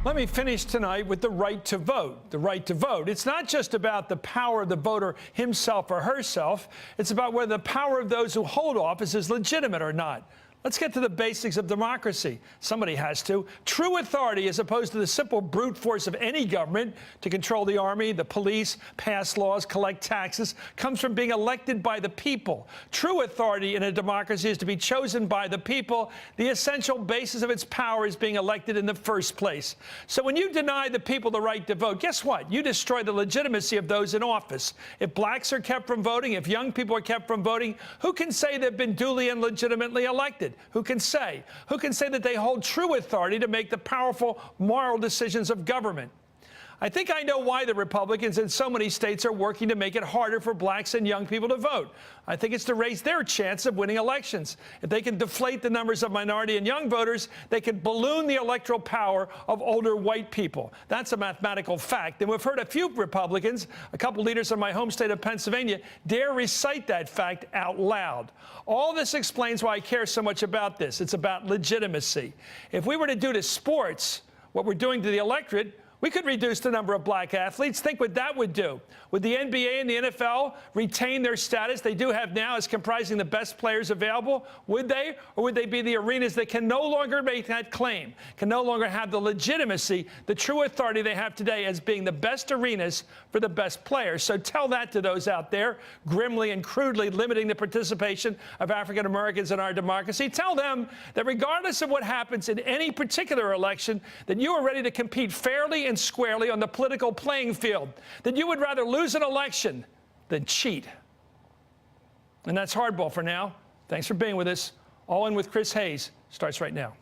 Let me finish tonight with the right to vote. The right to vote. It's not just about the power of the voter himself or herself. It's about whether the power of those who hold office is legitimate or not. Let's get to the basics of democracy. Somebody has to. True authority, as opposed to the simple brute force of any government to control the army, the police, pass laws, collect taxes, comes from being elected by the people. True authority in a democracy is to be chosen by the people. The essential basis of its power is being elected in the first place. So when you deny the people the right to vote, guess what? You destroy the legitimacy of those in office. If blacks are kept from voting, if young people are kept from voting, who can say they've been duly and legitimately elected? Who can say? Who can say that they hold true authority to make the powerful moral decisions of government? I think I know why the Republicans in so many states are working to make it harder for blacks and young people to vote. I think it's to raise their chance of winning elections. If they can deflate the numbers of minority and young voters, they can balloon the electoral power of older white people. That's a mathematical fact. And we've heard a few Republicans, a couple leaders in my home state of Pennsylvania, dare recite that fact out loud. All this explains why I care so much about this. It's about legitimacy. If we were to do to sports what we're doing to the electorate, we could reduce the number of black athletes. Think what that would do. Would the NBA and the NFL retain their status they do have now as comprising the best players available? Would they? Or would they be the arenas that can no longer make that claim, can no longer have the legitimacy, the true authority they have today as being the best arenas for the best players? So tell that to those out there grimly and crudely limiting the participation of African Americans in our democracy. Tell them that regardless of what happens in any particular election, that you are ready to compete fairly and squarely on the political playing field, that you would rather lose an election than cheat. And that's hardball for now. Thanks for being with us. All In with Chris Hayes starts right now.